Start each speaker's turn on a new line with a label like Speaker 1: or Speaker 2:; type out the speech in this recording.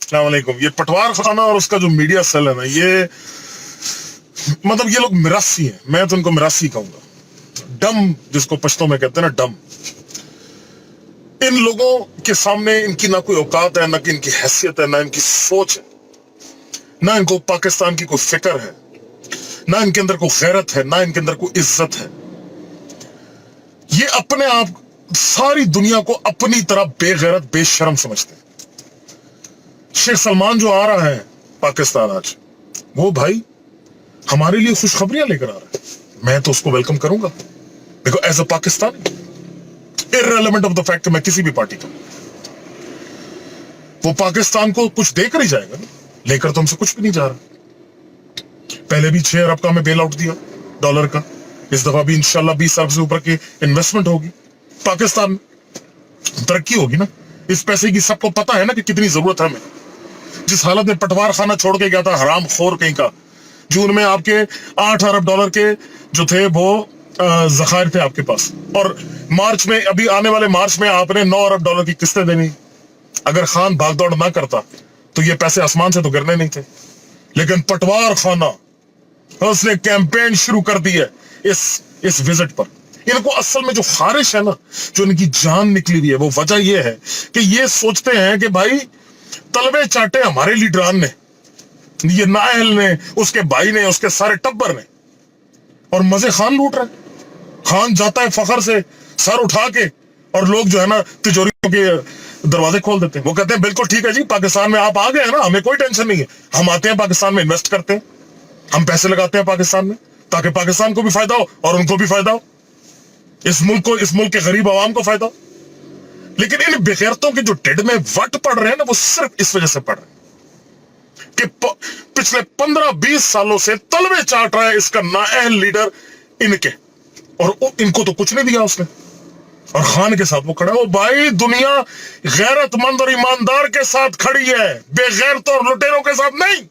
Speaker 1: अस्सलाम वालेकुम। ये पटवार खाना और उसका जो मीडिया सेल है ना, ये मतलब ये लोग मिरासी हैं, मैं तो उनको मिरासी कहूंगा। डम जिसको पश्तो में कहते हैं ना, डम। इन लोगों के सामने इनकी ना कोई औकात है, ना कि इनकी हैसियत है, ना इनकी सोच है, ना इनको पाकिस्तान की कोई फिक्र है, ना इनके अंदर कोई गैरत है, ना इनके अंदर कोई इज्जत है। ये अपने आप सारी दुनिया को अपनी तरह बेगैरत बेशर्म समझते हैं। शेख सलमान जो आ रहा है पाकिस्तान आज, वो भाई हमारे लिए खुशखबरियां लेकर आ रहा है। मैं तो उसको वेलकम करूंगा, देखो as a Pakistani, irrelevant of the fact कि मैं किसी भी पार्टी का, वो पाकिस्तान को कुछ देकर ही जाएगा ना, लेकर तो हमसे कुछ भी नहीं जा रहा। पहले भी 6 अरब का हमें बेल आउट दिया डॉलर का, इस दफा भी इंशाल्लाह 20 अरब से ऊपर की इन्वेस्टमेंट होगी पाकिस्तान में, तरक्की होगी ना। इस पैसे की सबको पता है ना कि कितनी जरूरत है हमें। जिस हालत में पटवार खाना छोड़ के गया था हराम खोर कहीं का, जून में आपके 8 अरब डॉलर के जो थे वो जखायर थे आपके पास, और मार्च में, अभी आने वाले मार्च में आपने 9 अरब डॉलर की किस्तें देनी। अगर खान भागदौड़ ना करता तो ये पैसे आसमान से तो गिरने नहीं थे। लेकिन पटवार खाना उसने कैंपेन शुरू कर दी है इस विजिट पर। इनको असल में जो खारिश है ना, जो इनकी जान निकली हुई है, वो वजह ये है कि ये सोचते हैं कि भाई तलवे चाटे हमारे लीडरान ने, ये नायल ने, उसके भाई ने, उसके सारे टब्बर ने, और मजे खान लूट रहे हैं। खान जाता है फखर से सर उठा के, और लोग जो है ना तिजोरियों के दरवाजे खोल देते हैं। वो कहते हैं बिल्कुल ठीक है जी, पाकिस्तान में आप आ गए हैं ना, हमें कोई टेंशन नहीं है, हम आते हैं पाकिस्तान में, इन्वेस्ट करते हैं, हम पैसे लगाते हैं पाकिस्तान में, ताकि पाकिस्तान को भी फायदा हो और उनको भी फायदा हो, इस मुल्क के गरीब आवाम को फायदा हो। लेकिन इन बेगैरतों के जो टिड में वट पड़ रहे हैं ना, वो सिर्फ इस वजह से पड़ रहे हैं कि पिछले 15-20 सालों से तलवे चाट रहा है इसका नाअहल लीडर इनके, और इनको तो कुछ नहीं दिया उसने, और खान के साथ वो खड़ा है। वो भाई दुनिया गैरतमंद और ईमानदार के साथ खड़ी है, बेगैरतों और लुटेरों के साथ नहीं।